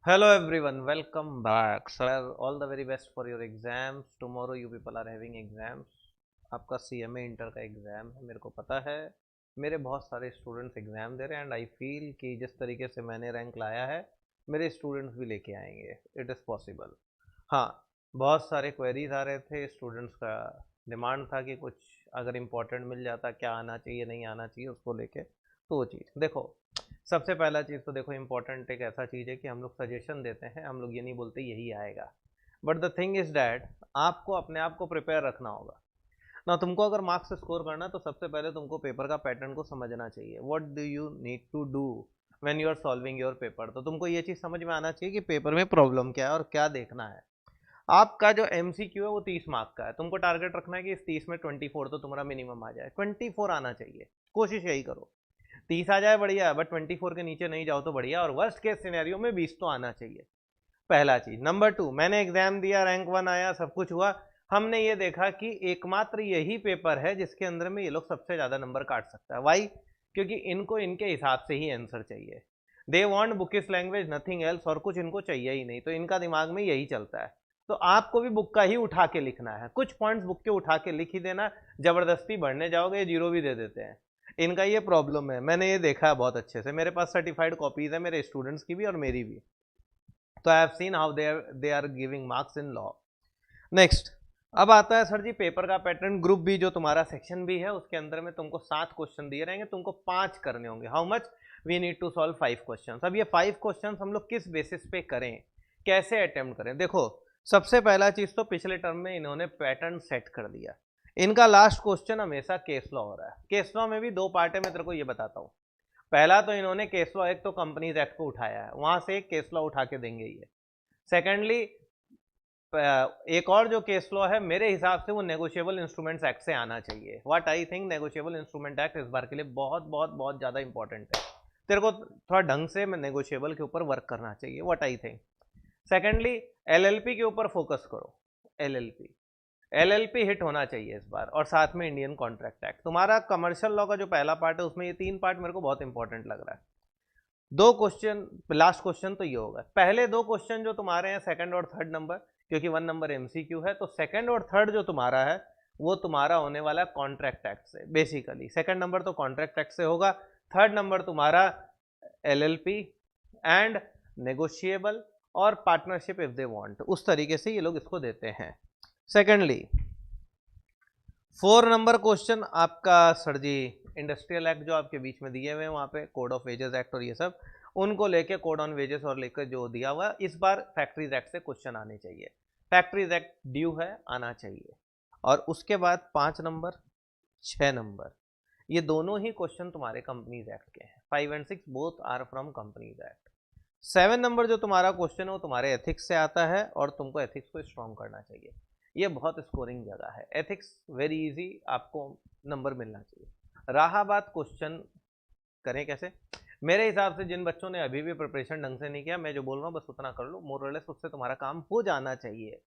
Hello everyone, welcome back. Sir, all the very best for your exams. Tomorrow you people are having exams. आपका CMA inter का exam है, मेरे को पता है। मेरे बहुत सारे स्टूडेंट्स एग्ज़ाम दे रहे हैं एंड आई फील कि जिस तरीके से मैंने रैंक लाया है, मेरे स्टूडेंट्स भी लेके आएंगे। It is possible. हाँ, बहुत सारे क्वेरीज आ रहे थे, स्टूडेंट्स का डिमांड था कि कुछ अगर इम्पोर्टेंट मिल जाता, क्या आना चाहिए नहीं आना चाहिए उसको लेके। तो वो चीज़ देखो, सबसे पहला चीज़ तो देखो, इम्पोर्टेंट एक ऐसा चीज़ है कि हम लोग सजेशन देते हैं, हम लोग ये नहीं बोलते यही आएगा। But the thing is that आपको अपने आप को प्रिपेयर रखना होगा ना। तुमको अगर मार्क्स स्कोर करना है तो सबसे पहले तुमको पेपर का पैटर्न को समझना चाहिए। What do you need to do when you are solving your paper. तो तुमको ये चीज़ समझ में आना चाहिए कि पेपर में प्रॉब्लम क्या है और क्या देखना है। आपका जो एमसीक्यू है वो 30 मार्क का है, तुमको टारगेट रखना है कि इस 30 में 24 तो तुम्हारा मिनिमम आ जाए। 24 आना चाहिए, कोशिश यही करो। 30 आ जाए बढ़िया, बट 24 के नीचे नहीं जाओ तो बढ़िया, और वर्स्ट केस सिनेरियो में 20 तो आना चाहिए। पहला चीज। नंबर 2, मैंने एग्जाम दिया, रैंक 1 आया, सब कुछ हुआ। हमने ये देखा कि एकमात्र यही पेपर है जिसके अंदर में ये लोग सबसे ज्यादा नंबर काट सकता है। वाई? क्योंकि इनको इनके हिसाब से ही आंसर चाहिए। They want bookish language, nothing else. और कुछ इनको चाहिए ही नहीं, तो इनका दिमाग में यही चलता है। तो आपको भी बुक का ही उठा के लिखना है, कुछ पॉइंट्स बुक के उठा के लिख ही देना। जबरदस्ती बढ़ने जाओगे ये जीरो भी दे देते हैं। इनका ये प्रॉब्लम है, मैंने ये देखा है बहुत अच्छे से। मेरे पास सर्टिफाइड कॉपीज है मेरे स्टूडेंट्स की भी और मेरी भी। तो I have seen how they are giving marks in law. Next, अब आता है सर जी पेपर का पैटर्न। ग्रुप बी जो तुम्हारा सेक्शन भी है उसके अंदर में तुमको 7 क्वेश्चन दिए रहेंगे, तुमको 5 करने होंगे। How much? We need to solve 5 question. अब ये 5 क्वेश्चन हम लोग किस बेसिस पे करें, कैसे अटेम्प्ट करें? देखो, सबसे पहला चीज तो पिछले टर्म में इन्होंने पैटर्न सेट कर दिया। इनका लास्ट क्वेश्चन हमेशा केस लॉ हो रहा है। केस लॉ में भी 2 पार्ट है, मैं तेरे को ये बताता हूँ। पहला तो इन्होंने केस लॉ, एक तो कंपनीज एक्ट को उठाया है, वहां से एक केस लॉ उठा के देंगे ये। सेकेंडली, एक और जो केस लॉ है मेरे हिसाब से वो नेगोशिएबल इंस्ट्रूमेंट्स एक्ट से आना चाहिए। What I think, negotiable instrument act इस बार के लिए बहुत बहुत बहुत ज्यादा इंपॉर्टेंट है। तेरे को थोड़ा ढंग से नेगोशिएबल के ऊपर वर्क करना चाहिए। What I think. Secondly, LLP के ऊपर फोकस करो। एलएलपी एलएलपी हिट होना चाहिए इस बार, और साथ में इंडियन कॉन्ट्रैक्ट एक्ट। तुम्हारा कमर्शियल लॉ का जो पहला पार्ट है उसमें ये 3 पार्ट मेरे को बहुत इंपॉर्टेंट लग रहा है। 2 क्वेश्चन, लास्ट क्वेश्चन तो ये होगा। पहले 2 क्वेश्चन जो तुम्हारे हैं, सेकंड और थर्ड नंबर, क्योंकि 1 नंबर एमसीक्यू है, तो सेकंड और थर्ड जो तुम्हारा है वो तुम्हारा होने वाला है कॉन्ट्रैक्ट एक्ट से। बेसिकली सेकंड नंबर तो कॉन्ट्रैक्ट एक्ट से होगा, थर्ड नंबर तुम्हारा एलएलपी एंड नेगोशिएबल और पार्टनरशिप इफ दे वांट। उस तरीके से ये लोग इसको देते हैं। सेकेंडली, 4 नंबर क्वेश्चन आपका सर जी इंडस्ट्रियल एक्ट जो आपके बीच में दिए हुए हैं, वहां पे कोड ऑफ वेजेस एक्ट और ये सब, उनको लेके कोड ऑन वेजेस और लेकर जो दिया हुआ है, इस बार फैक्ट्रीज एक्ट से क्वेश्चन आने चाहिए। फैक्ट्रीज एक्ट ड्यू है, आना चाहिए। और उसके बाद 5 नंबर, 6 नंबर, ये दोनों ही क्वेश्चन तुम्हारे कंपनीज एक्ट के हैं। 5 and 6 both are from companies act. 7 number जो तुम्हारा क्वेश्चन है वो तुम्हारे एथिक्स से आता है, और तुमको एथिक्स को स्ट्रॉन्ग करना चाहिए। ये बहुत स्कोरिंग जगह है, एथिक्स वेरी इजी, आपको नंबर मिलना चाहिए। रहा बात क्वेश्चन करें कैसे, मेरे हिसाब से जिन बच्चों ने अभी भी प्रिपरेशन ढंग से नहीं किया, मैं जो बोल रहा हूँ बस उतना कर लो, मोर और लेस उससे तुम्हारा काम हो जाना चाहिए।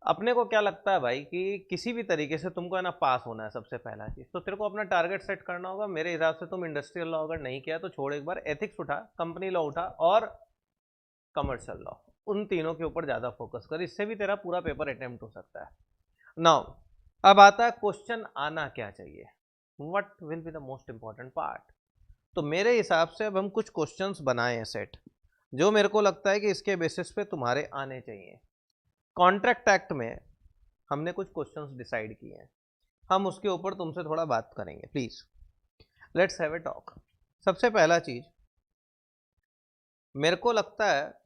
अपने को क्या लगता है भाई कि किसी भी तरीके से तुमको है ना पास होना है। सबसे पहला चीज तो तेरे को अपना टारगेट सेट करना होगा। मेरे हिसाब से तुम इंडस्ट्रियल लॉ अगर नहीं किया तो छोड़, एक बार एथिक्स उठा, कंपनी लॉ उठा और कमर्शियल लॉ, उन तीनों के ऊपर ज्यादा फोकस कर। इससे भी तेरा पूरा पेपर अटेम्प्ट हो सकता है। नाउ, अब आता है क्वेश्चन आना क्या चाहिए। What will be the most important part. तो मेरे हिसाब से अब हम कुछ क्वेश्चंस बनाए हैं सेट, जो मेरे को लगता है कि इसके बेसिस पे तुम्हारे आने चाहिए। कॉन्ट्रैक्ट एक्ट में हमने कुछ क्वेश्चंस डिसाइड किए हैं, हम उसके ऊपर तुमसे थोड़ा बात करेंगे। Please let's have a talk. सबसे पहला चीज मेरे को लगता है,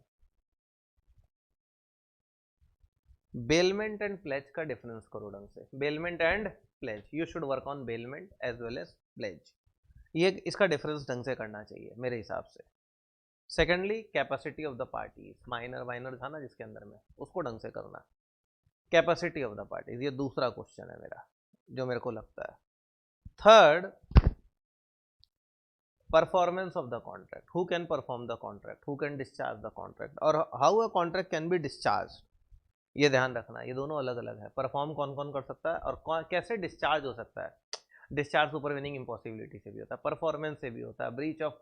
बेलमेंट एंड प्लेज का डिफरेंस करो ढंग से। Bailment and pledge, you should work on bailment as well as pledge. ये इसका डिफरेंस ढंग से करना चाहिए मेरे हिसाब से। Secondly, capacity of the parties, minor minor था ना जिसके अंदर में, उसको ढंग से करना। कैपेसिटी ऑफ द पार्टीज, ये दूसरा क्वेश्चन है मेरा जो मेरे को लगता है। Third, performance of the contract, who can perform the contract, who can discharge the contract, और how a contract can be discharge. ये ध्यान रखना, ये दोनों अलग अलग है। परफॉर्म कौन कौन कर सकता है और कैसे डिस्चार्ज हो सकता है। डिस्चार्ज सुपरवीनिंग इम्पॉसिबिलिटी से भी होता है, परफॉर्मेंस से भी होता है, ब्रीच ऑफ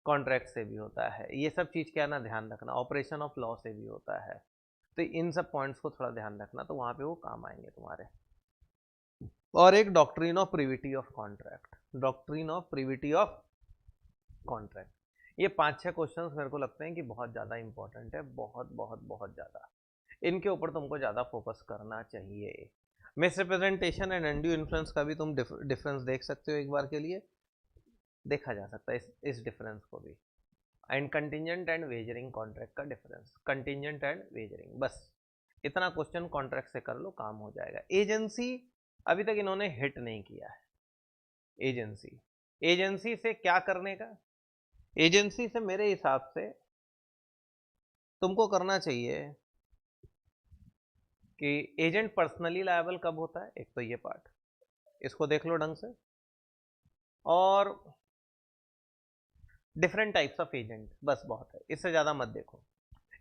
कॉन्ट्रैक्ट से भी होता है, ये सब चीज़ क्या ना ध्यान रखना, ऑपरेशन ऑफ लॉ से भी होता है। तो इन सब पॉइंट्स को थोड़ा ध्यान रखना, तो वहाँ पे वो काम आएंगे तुम्हारे। और एक doctrine of privity of contract, doctrine of privity of contract, ये 5-6 क्वेश्चंस मेरे को लगते हैं कि बहुत ज़्यादा इंपॉर्टेंट है, बहुत बहुत बहुत ज़्यादा। इनके ऊपर तुमको ज़्यादा फोकस करना चाहिए। Miss representation and undue influence का भी तुम डिफरेंस देख सकते हो, एक बार के लिए देखा जा सकता है इस डिफरेंस को भी। And contingent and wagering contract का डिफरेंस, कंटिजेंट एंड वेजरिंग, बस इतना क्वेश्चन कॉन्ट्रैक्ट से कर लो, काम हो जाएगा। एजेंसी अभी तक इन्होंने हिट नहीं किया है। एजेंसी, एजेंसी से क्या करने का, एजेंसी से मेरे हिसाब से तुमको करना चाहिए कि एजेंट पर्सनली लायबल कब होता है, एक तो ये पार्ट, इसको देख लो ढंग से। और डिफरेंट टाइप्स ऑफ एजेंट, बस बहुत है, इससे ज़्यादा मत देखो।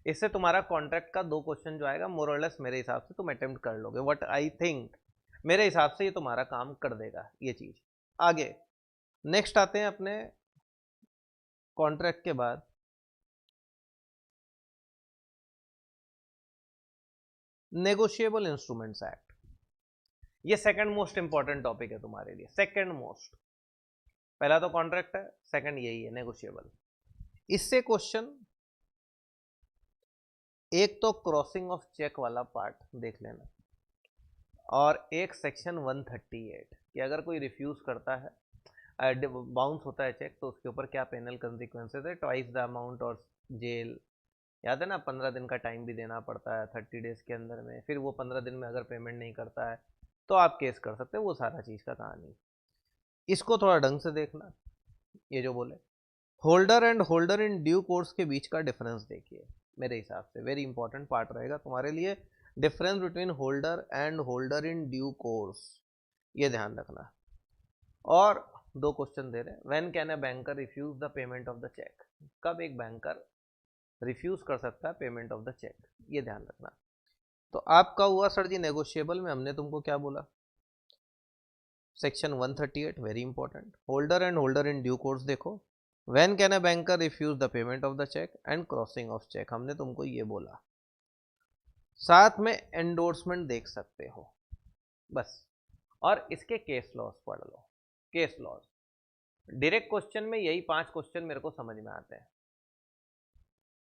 इससे तुम्हारा कॉन्ट्रैक्ट का 2 क्वेश्चन जो आएगा मोर और लेस मेरे हिसाब से तुम अटेम्प्ट कर लोगे, व्हाट आई थिंक, मेरे हिसाब से ये तुम्हारा काम कर देगा ये चीज़। आगे नेक्स्ट आते हैं अपने कॉन्ट्रैक्ट के बाद नेगोशिएबल इंस्ट्रूमेंट्स एक्ट। ये सेकंड मोस्ट इंपॉर्टेंट टॉपिक है तुम्हारे लिए, सेकंड मोस्ट। पहला तो कॉन्ट्रैक्ट है, सेकंड यही है नेगोशिएबल। इससे क्वेश्चन एक तो क्रॉसिंग ऑफ चेक वाला पार्ट देख लेना, और एक सेक्शन 138 कि अगर कोई रिफ्यूज करता है, बाउंस होता है चेक, तो उसके ऊपर क्या पेनल कंसिक्वेंसेज है, ट्वाइस द अमाउंट और जेल। याद है ना, 15 दिन का टाइम भी देना पड़ता है 30 डेज के अंदर में, फिर वो 15 दिन में अगर पेमेंट नहीं करता है तो आप केस कर सकते हो, वो सारा चीज़ का कहानी। इसको थोड़ा ढंग से देखना। ये जो बोले holder and holder in due course के बीच का डिफरेंस देखिए, मेरे हिसाब से वेरी इंपॉर्टेंट पार्ट रहेगा तुम्हारे लिए, difference between holder and holder in due course, ये ध्यान रखना। और 2 क्वेश्चन दे रहे हैं, when can a banker refuse the payment of the cheque, कब एक बैंकर रिफ्यूज कर सकता है पेमेंट ऑफ द चेक, ये ध्यान रखना। तो आपका हुआ सर जी नेगोशिएबल में हमने तुमको क्या बोला, section 138 very important, holder and holder in due course देखो, when can a banker refuse the payment of the cheque and crossing of cheque, हमने तुमको ये बोला। साथ में एंडोर्समेंट देख सकते हो बस, और इसके केस लॉज पढ़ लो, केस लॉज। डायरेक्ट क्वेश्चन में यही 5 क्वेश्चन मेरे को समझ में आते हैं।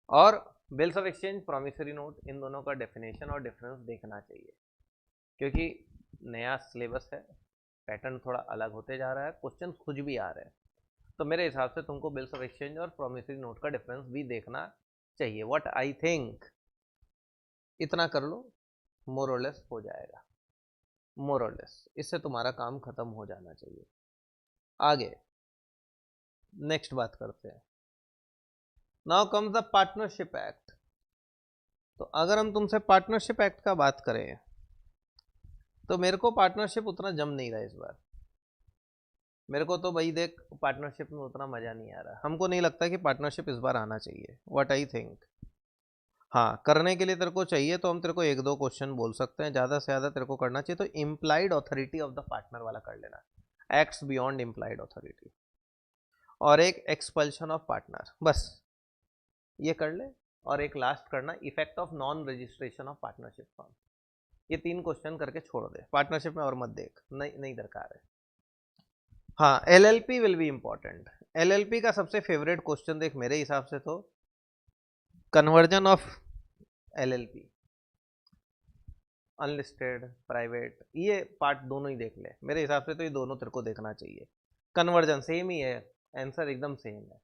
और bills of exchange, promissory note, इन दोनों का डेफिनेशन और डिफरेंस देखना चाहिए, क्योंकि नया सिलेबस है, पैटर्न थोड़ा अलग होते जा रहा है, क्वेश्चन खुद भी आ रहे हैं, तो मेरे हिसाब से तुमको बिल्स ऑफ एक्सचेंज और प्रॉमिसरी नोट का डिफरेंस भी देखना चाहिए, व्हाट आई थिंक। इतना कर लो, मोर और लेस हो जाएगा, मोर और लेस, इससे तुम्हारा काम खत्म हो जाना चाहिए। आगे नेक्स्ट बात करते हैं, now comes the partnership act. तो अगर हम तुमसे पार्टनरशिप एक्ट का बात करें, तो मेरे को पार्टनरशिप उतना जम नहीं रहा इस बार, मेरे को तो भाई देख पार्टनरशिप में उतना मजा नहीं आ रहा, हमको नहीं लगता कि पार्टनरशिप इस बार आना चाहिए, व्हाट आई थिंक। हाँ, करने के लिए तेरे को चाहिए तो हम तेरे को 1-2 क्वेश्चन बोल सकते हैं, ज़्यादा से ज़्यादा तेरे को करना चाहिए तो implied authority of the partner वाला कर लेना, एक्ट्स बियॉन्ड इम्प्लाइड ऑथोरिटी, और एक एक्सपल्शन ऑफ पार्टनर, बस ये कर ले। और एक लास्ट करना, effect of non registration of partnership form, ये 3 क्वेश्चन करके छोड़ दे, पार्टनरशिप में और मत देख, नहीं नहीं दरकार है। हाँ, LLP will be important. LLP का सबसे फेवरेट क्वेश्चन देख मेरे हिसाब से तो conversion of LLP, unlisted private, ये पार्ट दोनों ही देख ले, मेरे हिसाब से तो ये दोनों तेरे को देखना चाहिए। कन्वर्जन सेम ही है, आंसर एकदम सेम है,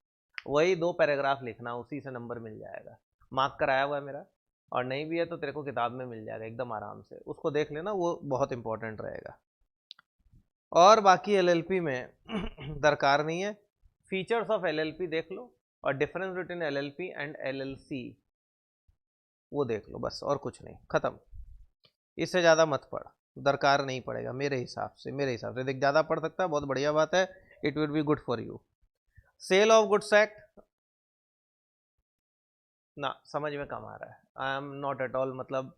वही 2 पैराग्राफ लिखना, उसी से नंबर मिल जाएगा, मार्क कराया हुआ है मेरा, और नहीं भी है तो तेरे को किताब में मिल जाएगा एकदम आराम से, उसको देख लेना, वो बहुत इंपॉर्टेंट रहेगा। और बाकी एलएलपी में दरकार नहीं है, फीचर्स ऑफ एलएलपी देख लो, और difference between LLP and LLC वो देख लो, बस और कुछ नहीं, खत्म। इससे ज़्यादा मत पढ़, दरकार नहीं पड़ेगा मेरे हिसाब से, मेरे हिसाब से देख ज़्यादा पढ़ सकता है, बहुत बढ़िया बात है, it will be good for you. Sale of goods act ना समझ में कम आ रहा है, I am not at all, मतलब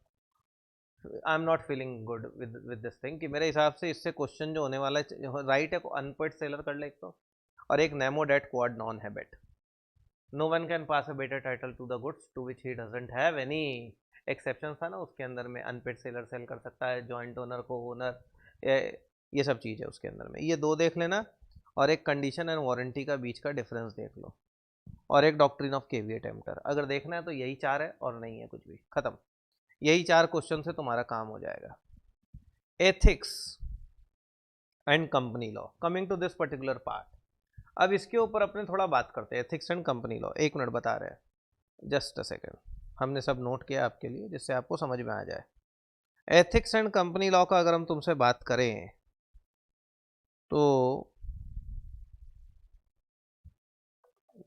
I am not feeling good with this thing, कि मेरे हिसाब से इससे क्वेश्चन जो होने वाला है, राइट है अनपेड सेलर कर ले एक तो, और एक नेमो डेट क्वाड नॉन हैबिट, no one can pass a better title to the goods to which he doesn't have any exception था ना, उसके अंदर में अनपेड सेलर सेल कर सकता है, जॉइंट ओनर को ओनर, ये सब चीज़ है उसके अंदर में, ये दो देख लेना। और एक कंडीशन एंड वारंटी का बीच का डिफरेंस देख लो, और एक डॉक्ट्रिन ऑफ केविएट एम्पटर। अगर देखना है तो यही चार है और नहीं है कुछ भी, खत्म। यही चार क्वेश्चन से तुम्हारा काम हो जाएगा। Ethics and company law, coming to this particular part. अब इसके ऊपर अपने थोड़ा बात करते हैं, एथिक्स एंड कंपनी लॉ। एक मिनट बता रहे हैं, जस्ट अ सेकेंड, हमने सब नोट किया आपके लिए जिससे आपको समझ में आ जाए। एथिक्स एंड कंपनी लॉ का अगर हम तुमसे बात करें तो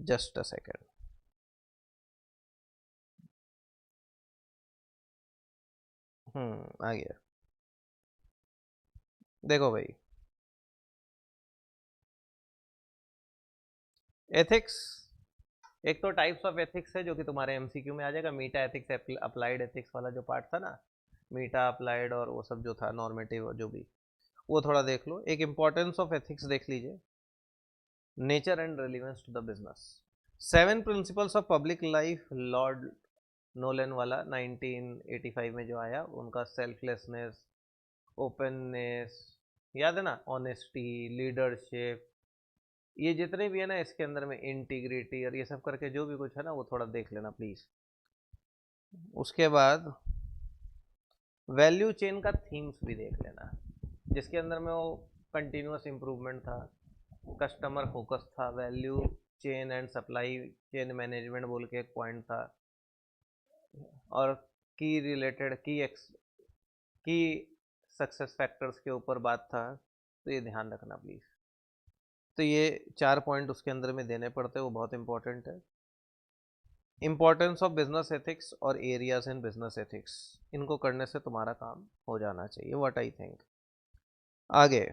जस्ट अ सेकेंड, आ गया। देखो भाई, एथिक्स, एक तो टाइप्स ऑफ एथिक्स है जो कि तुम्हारे एमसीक्यू में आ जाएगा। मीटा एथिक्स, अप्लाइड एथिक्स वाला जो पार्ट था ना, मीटा अप्लाइड और वो सब जो था नॉर्मेटिव जो भी, वो थोड़ा देख लो। एक इंपॉर्टेंस ऑफ एथिक्स देख लीजिए, nature and relevance to the business, seven principles of public life, lord Nolan वाला 1985 में जो आया, उनका सेल्फलेसनेस, ओपननेस, याद है ना, ऑनेस्टी, लीडरशिप, ये जितने भी है ना इसके अंदर में, इंटीग्रिटी और ये सब करके जो भी कुछ है ना वो थोड़ा देख लेना प्लीज। उसके बाद वैल्यू चेन का थीम्स भी देख लेना, जिसके अंदर में वो कंटिन्यूअस इम्प्रूवमेंट था, कस्टमर फोकस था, value chain and supply chain management बोल के एक पॉइंट था, और की रिलेटेड की सक्सेस फैक्टर्स के ऊपर बात था। तो ये ध्यान रखना प्लीज। तो ये चार पॉइंट उसके अंदर में देने पड़ते हैं, वो बहुत इंपॉर्टेंट है। इंपॉर्टेंस ऑफ बिजनेस एथिक्स और एरियाज इन बिजनेस एथिक्स, इनको करने से तुम्हारा काम हो जाना चाहिए, व्हाट आई थिंक। आगे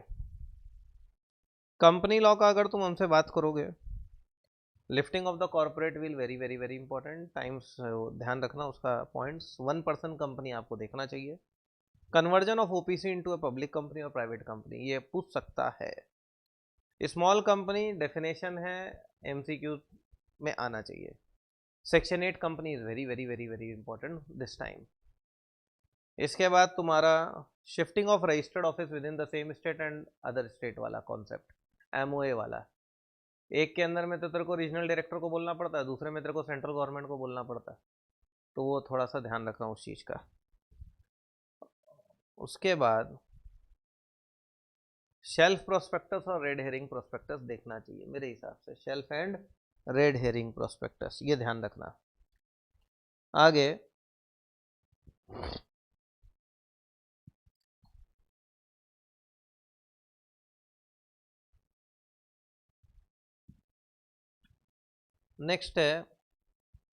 कंपनी लॉ का अगर तुम हमसे बात करोगे, lifting of the corporate will, very very very important times, ध्यान रखना उसका पॉइंट्स। 1% कंपनी आपको देखना चाहिए। Conversion of OPC into a public company और प्राइवेट कंपनी, ये पूछ सकता है। स्मॉल कंपनी डेफिनेशन है, एमसीक्यू में आना चाहिए। Section 8 company is very very very very important this time. इसके बाद तुम्हारा shifting of registered office with in the same state and other state वाला कॉन्सेप्ट, एमओए वाला। एक के अंदर में तो तेरे को रीजनल डायरेक्टर को बोलना पड़ता है, दूसरे में तेरे को सेंट्रल गवर्नमेंट को बोलना पड़ता है, तो वो थोड़ा सा ध्यान रखना उस चीज़ का। उसके बाद शेल्फ प्रोस्पेक्टस और रेड हेरिंग प्रोस्पेक्टस देखना चाहिए मेरे हिसाब से, shelf and red herring prospectus, ये ध्यान रखना। आगे नेक्स्ट है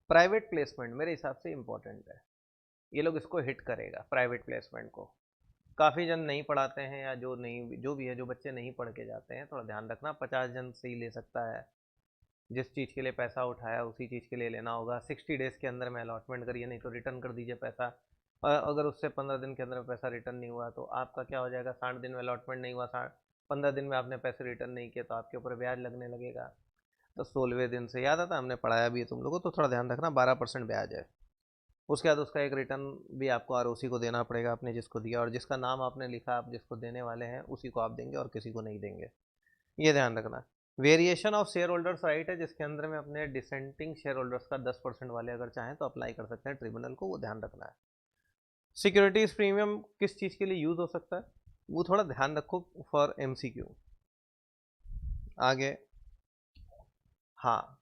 प्राइवेट प्लेसमेंट, मेरे हिसाब से इंपॉर्टेंट है। ये लोग इसको हिट करेगा प्राइवेट प्लेसमेंट को, काफ़ी जन नहीं पढ़ाते हैं, या जो नहीं, जो भी है, जो बच्चे नहीं पढ़ के जाते हैं, थोड़ा ध्यान रखना। 50 जन से ही ले सकता है, जिस चीज़ के लिए पैसा उठाया उसी चीज़ के लिए लेना होगा। 60 डेज़ के अंदर में अलॉटमेंट करिए, नहीं तो रिटर्न कर दीजिए पैसा। और अगर उससे 15 दिन के अंदर पैसा रिटर्न नहीं हुआ तो आपका क्या हो जाएगा, 60 दिन में अलॉटमेंट नहीं हुआ, 15 दिन में आपने पैसे रिटर्न नहीं किए तो आपके ऊपर ब्याज लगने लगेगा। तो 16वें दिन से, याद आता, हमने पढ़ाया भी है तुम लोगों को, तो थोड़ा ध्यान रखना, 12% ब्याज है। उसके बाद उसका एक रिटर्न भी आपको आरओसी को देना पड़ेगा, आपने जिसको दिया, और जिसका नाम आपने लिखा, आप जिसको देने वाले हैं उसी को आप देंगे और किसी को नहीं देंगे, ये ध्यान रखना। Variation of share holders right है, जिसके अंदर में अपने डिसेंटिंग शेयर होल्डर्स का 10% वाले अगर चाहें तो अप्लाई कर सकते हैं ट्रिब्यूनल को, वो ध्यान रखना है। सिक्योरिटीज प्रीमियम किस चीज़ के लिए यूज हो सकता है, वो थोड़ा ध्यान रखो फॉर एमसीक्यू। आगे हाँ,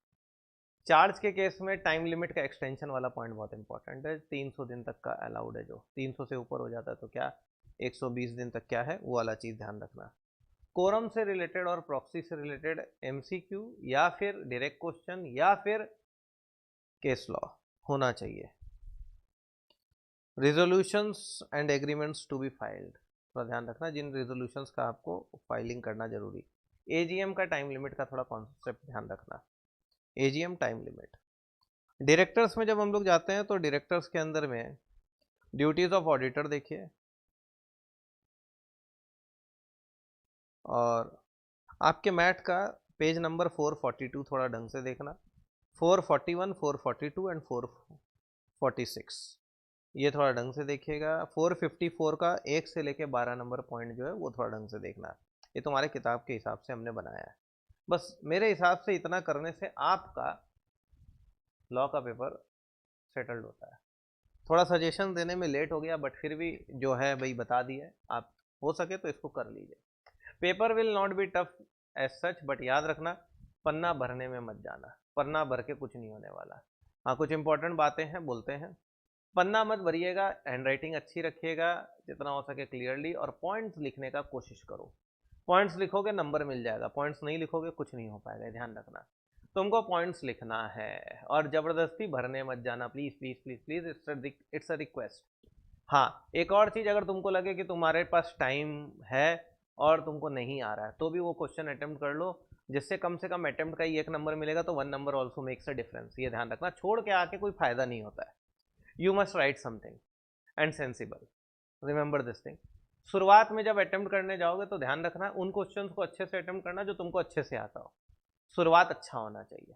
चार्ज के केस में टाइम लिमिट का एक्सटेंशन वाला पॉइंट बहुत इंपॉर्टेंट है। 300 दिन तक का अलाउड है, जो 300 से ऊपर हो जाता है तो क्या 120 दिन तक क्या है, वो वाला चीज़ ध्यान रखना। कोरम से रिलेटेड और प्रॉक्सी से रिलेटेड एमसीक्यू, या फिर डायरेक्ट क्वेश्चन, या फिर केस लॉ होना चाहिए। Resolutions and agreements to be filed, थोड़ा ध्यान रखना जिन रिजोल्यूशंस का आपको फाइलिंग करना जरूरी। एजीएम का टाइम लिमिट का थोड़ा कॉन्सेप्ट ध्यान रखना, एजीएम टाइम लिमिट। डायरेक्टर्स में जब हम लोग जाते हैं तो डायरेक्टर्स के अंदर में ड्यूटीज ऑफ ऑडिटर देखिए, और आपके मैट का पेज नंबर 442 थोड़ा ढंग से देखना। 441, 442 एंड 446, ये थोड़ा ढंग से देखिएगा। 454 का 1 से लेके 12 नंबर पॉइंट जो है वो थोड़ा ढंग से देखना है। ये तुम्हारे किताब के हिसाब से हमने बनाया है। बस मेरे हिसाब से इतना करने से आपका लॉ का पेपर सेटल्ड होता है। थोड़ा सजेशन देने में लेट हो गया, बट फिर भी जो है भाई बता दिया, आप हो सके तो इसको कर लीजिए। Paper will not be tough as such, but याद रखना पन्ना भरने में मत जाना, पन्ना भर के कुछ नहीं होने वाला। हाँ, कुछ इंपॉर्टेंट बातें हैं, बोलते हैं। पन्ना मत भरिएगा, हैंडराइटिंग अच्छी रखिएगा, जितना हो सके क्लियरली, और पॉइंट्स लिखने का कोशिश करो। पॉइंट्स लिखोगे नंबर मिल जाएगा, पॉइंट्स नहीं लिखोगे कुछ नहीं हो पाएगा, ध्यान रखना। तुमको पॉइंट्स लिखना है, और जबरदस्ती भरने मत जाना, please please please please, it's a request. हाँ, एक और चीज, अगर तुमको लगे कि तुम्हारे पास टाइम है और तुमको नहीं आ रहा है, तो भी वो क्वेश्चन अटेम्प्ट कर लो, जिससे कम से कम अटेम्प्ट का ही 1 नंबर मिलेगा, तो 1 number also makes a difference. ये ध्यान रखना, छोड़ के आके कोई फायदा नहीं होता है। You must write something and sensible, remember this thing. शुरुआत में जब अटेम्प्ट करने जाओगे तो ध्यान रखना उन क्वेश्चंस को अच्छे से अटेम्प्ट करना जो तुमको अच्छे से आता हो। शुरुआत अच्छा होना चाहिए।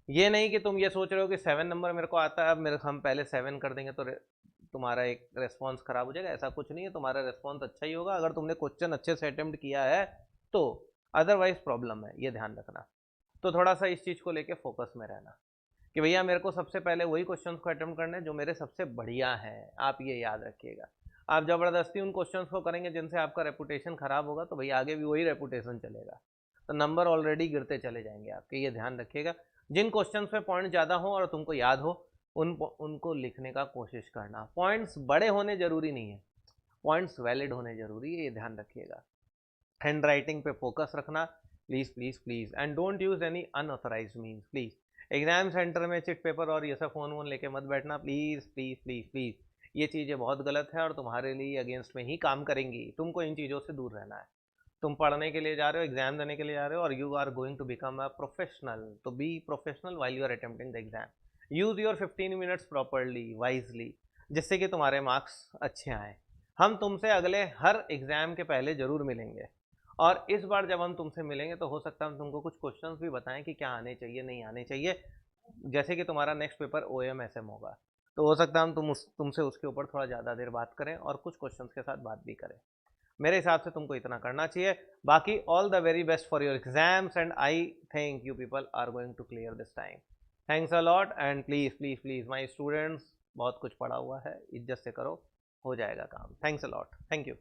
ये नहीं कि तुम ये सोच रहे हो कि 7 नंबर मेरे को आता है, अब मेरे हम पहले 7 कर देंगे तो तुम्हारा एक रेस्पॉन्स खराब हो जाएगा। ऐसा कुछ नहीं है, तुम्हारा रेस्पॉन्स अच्छा ही होगा अगर तुमने क्वेश्चन अच्छे से अटेम्प्ट किया है तो, अदरवाइज प्रॉब्लम है, ये ध्यान रखना। तो थोड़ा सा इस चीज़ को लेके फोकस में रहना कि भैया मेरे को सबसे पहले वही क्वेश्चंस को अटेम्प्ट करने जो मेरे सबसे बढ़िया हैं, आप ये याद रखिएगा। आप ज़बरदस्ती उन क्वेश्चंस को करेंगे जिनसे आपका रेपुटेशन खराब होगा, तो भैया आगे भी वही रेपुटेशन चलेगा, तो नंबर ऑलरेडी गिरते चले जाएंगे आपके, ये ध्यान रखिएगा। जिन क्वेश्चंस पे पॉइंट ज़्यादा हो और तुमको याद हो, उनको लिखने का कोशिश करना। पॉइंट्स बड़े होने जरूरी नहीं है, पॉइंट्स वैलिड होने जरूरी है, ये ध्यान रखिएगा। हैंड राइटिंग पे फोकस रखना, please please please, and don't use any unauthorise means, please. Exam centre में चिट पेपर और ये सब फ़ोन वोन लेके मत बैठना, प्लीज़ प्लीज़ प्लीज़ प्लीज़। ये चीज़ें बहुत गलत है और तुम्हारे लिए अगेंस्ट में ही काम करेंगी। तुमको इन चीज़ों से दूर रहना है। तुम पढ़ने के लिए जा रहे हो, एग्जाम देने के लिए जा रहे हो, और you are going to become a professional, तो be professional while you are attempting the exam. Use your 15 minutes properly, wisely, जिससे कि तुम्हारे मार्क्स अच्छे आए। हम तुमसे अगले हर एग्जाम के पहले जरूर मिलेंगे, और इस बार जब हम तुमसे मिलेंगे तो हो सकता है हम तुमको कुछ क्वेश्चंस भी बताएं कि क्या आने चाहिए नहीं आने चाहिए। जैसे कि तुम्हारा नेक्स्ट पेपर OMSM होगा, तो हो सकता है हम तुमसे उसके ऊपर थोड़ा ज़्यादा देर बात करें और कुछ क्वेश्चंस के साथ बात भी करें। मेरे हिसाब से तुमको इतना करना चाहिए। बाकी all the very best for your exams, and I think you people are going to clear this time. Thanks a lot, and please please please my students, बहुत कुछ पढ़ा हुआ है, इज्जत से करो, हो जाएगा काम। Thanks a lot, thank you.